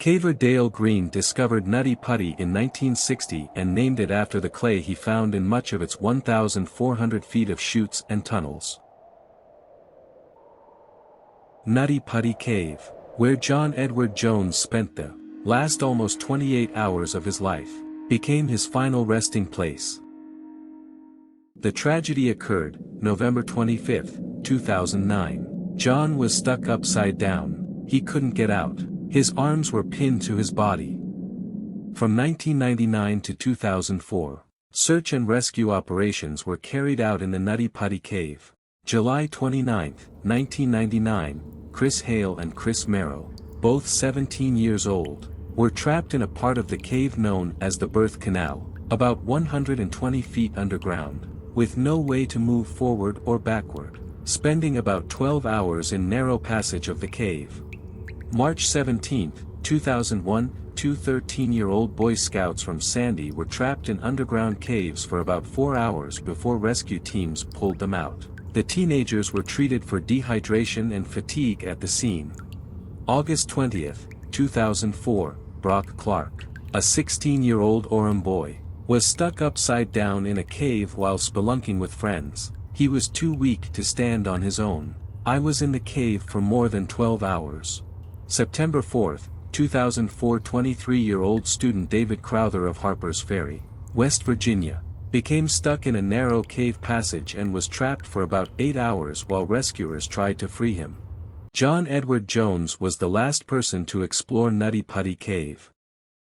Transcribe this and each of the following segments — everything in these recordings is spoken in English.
Caver Dale Green discovered Nutty Putty in 1960 and named it after the clay he found in much of its 1,400 feet of chutes and tunnels. Nutty Putty Cave, where John Edward Jones spent the last almost 28 hours of his life, became his final resting place. The tragedy occurred, November 25, 2009. John was stuck upside down. He couldn't get out. His arms were pinned to his body. From 1999 to 2004, search and rescue operations were carried out in the Nutty Putty Cave. July 29, 1999, Chris Hale and Chris Merrow, both 17 years old, were trapped in a part of the cave known as the Birth Canal, about 120 feet underground, with no way to move forward or backward, spending about 12 hours in narrow passage of the cave. March 17, 2001, two 13-year-old Boy Scouts from Sandy were trapped in underground caves for about 4 hours before rescue teams pulled them out. The teenagers were treated for dehydration and fatigue at the scene. August 20, 2004, Brock Clark, a 16-year-old Orem boy, was stuck upside down in a cave while spelunking with friends. He was too weak to stand on his own. I was in the cave for more than 12 hours. September 4, 2004, 23-year-old student David Crowther of Harper's Ferry, West Virginia, became stuck in a narrow cave passage and was trapped for about 8 hours while rescuers tried to free him. John Edward Jones was the last person to explore Nutty Putty Cave.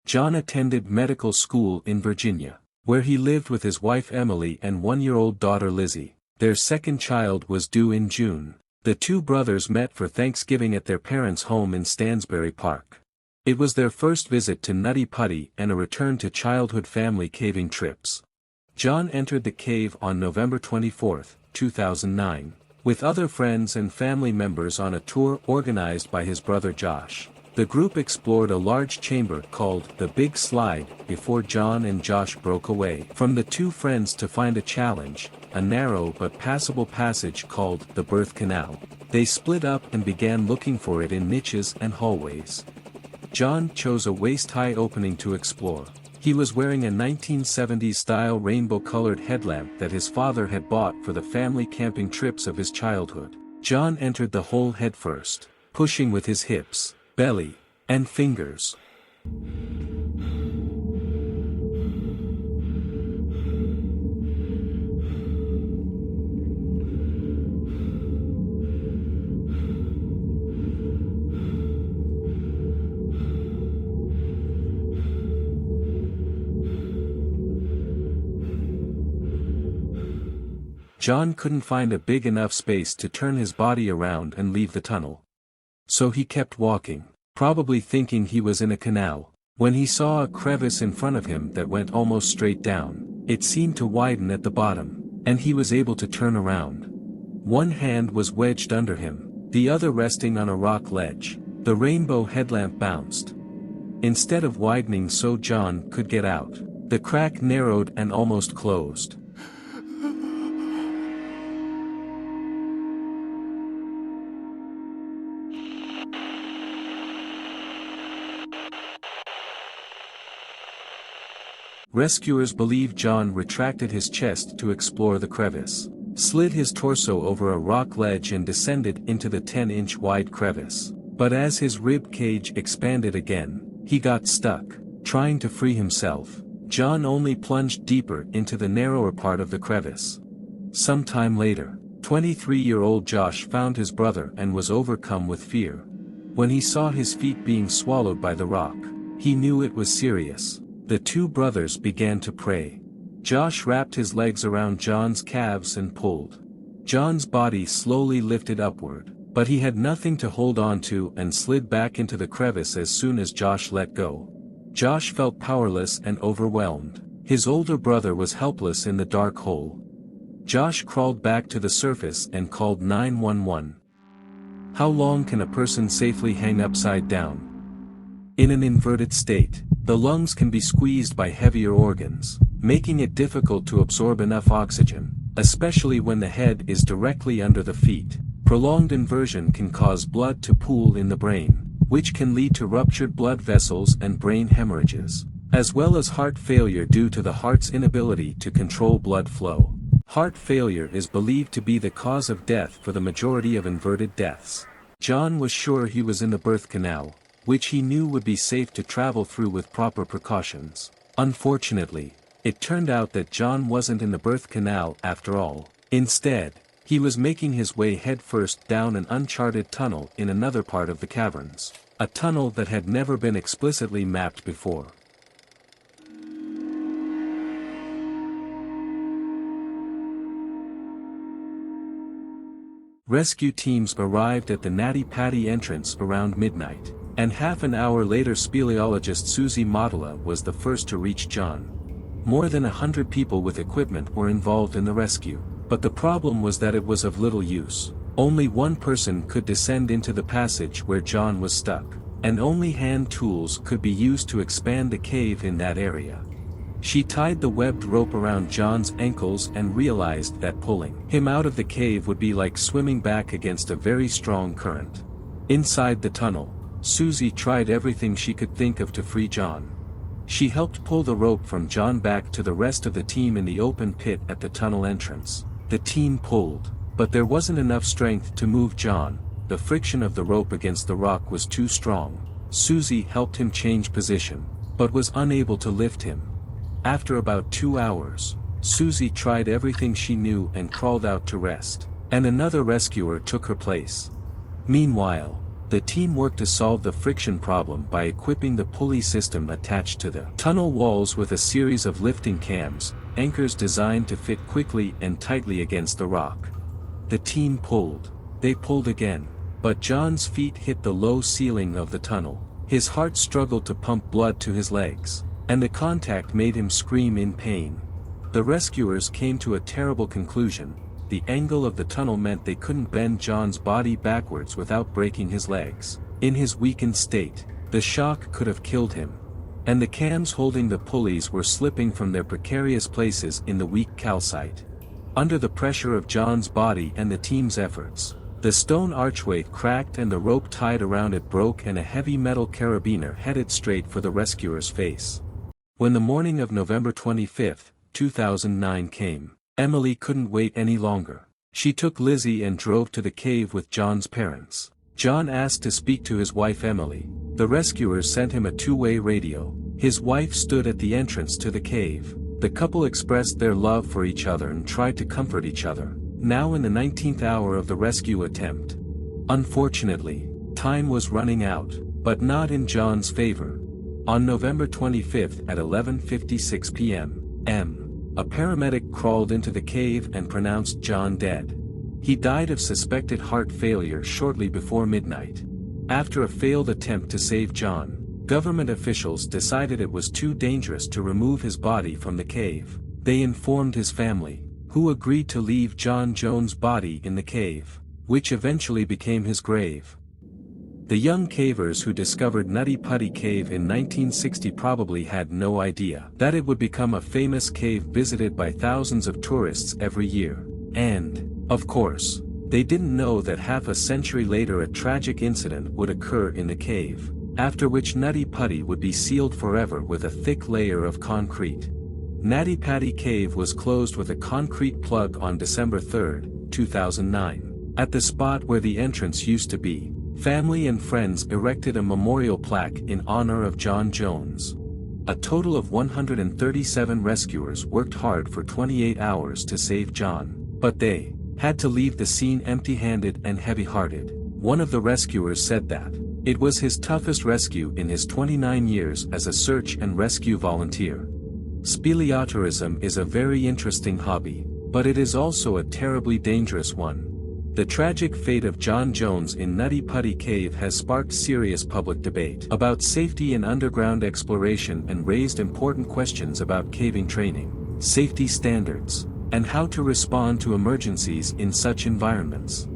John attended medical school in Virginia, where he lived with his wife Emily and 1-year-old daughter Lizzie. Their second child was due in June. The two brothers met for Thanksgiving at their parents' home in Stansbury Park. It was their first visit to Nutty Putty and a return to childhood family caving trips. John entered the cave on November 24, 2009, with other friends and family members on a tour organized by his brother Josh. The group explored a large chamber called the Big Slide before John and Josh broke away from the two friends to find a challenge, a narrow but passable passage called the Birth Canal. They split up and began looking for it in niches and hallways. John chose a waist-high opening to explore. He was wearing a 1970s-style rainbow-colored headlamp that his father had bought for the family camping trips of his childhood. John entered the hole headfirst, pushing with his hips, belly, and fingers. John couldn't find a big enough space to turn his body around and leave the tunnel. So he kept walking, probably thinking he was in a canal. When he saw a crevice in front of him that went almost straight down, it seemed to widen at the bottom, and he was able to turn around. One hand was wedged under him, the other resting on a rock ledge. The rainbow headlamp bounced. Instead of widening so John could get out, the crack narrowed and almost closed. Rescuers believe John retracted his chest to explore the crevice, slid his torso over a rock ledge and descended into the 10-inch wide crevice. But as his rib cage expanded again, he got stuck. Trying to free himself, John only plunged deeper into the narrower part of the crevice. Sometime later, 23-year-old Josh found his brother and was overcome with fear. When he saw his feet being swallowed by the rock, he knew it was serious. The two brothers began to pray. Josh wrapped his legs around John's calves and pulled. John's body slowly lifted upward, but he had nothing to hold on to and slid back into the crevice as soon as Josh let go. Josh felt powerless and overwhelmed. His older brother was helpless in the dark hole. Josh crawled back to the surface and called 911. How long can a person safely hang upside down? In an inverted state, the lungs can be squeezed by heavier organs, making it difficult to absorb enough oxygen, especially when the head is directly under the feet. Prolonged inversion can cause blood to pool in the brain, which can lead to ruptured blood vessels and brain hemorrhages, as well as heart failure due to the heart's inability to control blood flow. Heart failure is believed to be the cause of death for the majority of inverted deaths. John was sure he was in the birth canal, which he knew would be safe to travel through with proper precautions. Unfortunately, it turned out that John wasn't in the birth canal after all. Instead, he was making his way headfirst down an uncharted tunnel in another part of the caverns, a tunnel that had never been explicitly mapped before. Rescue teams arrived at the Nutty Putty entrance around midnight, and half an hour later speleologist Susie Mottala was the first to reach John. More than 100 people with equipment were involved in the rescue, but the problem was that it was of little use. Only one person could descend into the passage where John was stuck, and only hand tools could be used to expand the cave in that area. She tied the webbed rope around John's ankles and realized that pulling him out of the cave would be like swimming back against a very strong current. Inside the tunnel, Susie tried everything she could think of to free John. She helped pull the rope from John back to the rest of the team in the open pit at the tunnel entrance. The team pulled, but there wasn't enough strength to move John. The friction of the rope against the rock was too strong. Susie helped him change position, but was unable to lift him. After about 2 hours, Susie tried everything she knew and crawled out to rest, and another rescuer took her place. Meanwhile, the team worked to solve the friction problem by equipping the pulley system attached to the tunnel walls with a series of lifting cams, anchors designed to fit quickly and tightly against the rock. The team pulled. They pulled again, but John's feet hit the low ceiling of the tunnel. His heart struggled to pump blood to his legs, and the contact made him scream in pain. The rescuers came to a terrible conclusion. The angle of the tunnel meant they couldn't bend John's body backwards without breaking his legs. In his weakened state, the shock could have killed him. And the cams holding the pulleys were slipping from their precarious places in the weak calcite. Under the pressure of John's body and the team's efforts, the stone archway cracked and the rope tied around it broke and a heavy metal carabiner headed straight for the rescuer's face. When the morning of November 25, 2009 came, Emily couldn't wait any longer. She took Lizzie and drove to the cave with John's parents. John asked to speak to his wife Emily. The rescuers sent him a two-way radio. His wife stood at the entrance to the cave. The couple expressed their love for each other and tried to comfort each other, now in the 19th hour of the rescue attempt. Unfortunately, time was running out, but not in John's favor. On November 25 at 11:56 p.m., a paramedic crawled into the cave and pronounced John dead. He died of suspected heart failure shortly before midnight. After a failed attempt to save John, government officials decided it was too dangerous to remove his body from the cave. They informed his family, who agreed to leave John Jones' body in the cave, which eventually became his grave. The young cavers who discovered Nutty Putty Cave in 1960 probably had no idea that it would become a famous cave visited by thousands of tourists every year. And, of course, they didn't know that half a century later a tragic incident would occur in the cave, after which Nutty Putty would be sealed forever with a thick layer of concrete. Nutty Putty Cave was closed with a concrete plug on December 3, 2009. At the spot where the entrance used to be, family and friends erected a memorial plaque in honor of John Jones. A total of 137 rescuers worked hard for 28 hours to save John, but they had to leave the scene empty-handed and heavy-hearted. One of the rescuers said that it was his toughest rescue in his 29 years as a search and rescue volunteer. Speleotourism is a very interesting hobby, but it is also a terribly dangerous one. The tragic fate of John Jones in Nutty Putty Cave has sparked serious public debate about safety in underground exploration and raised important questions about caving training, safety standards, and how to respond to emergencies in such environments.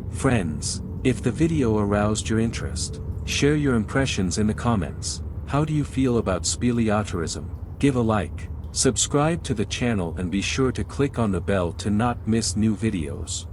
Friends, if the video aroused your interest, share your impressions in the comments. How do you feel about speleotourism? Give a like, subscribe to the channel and be sure to click on the bell to not miss new videos.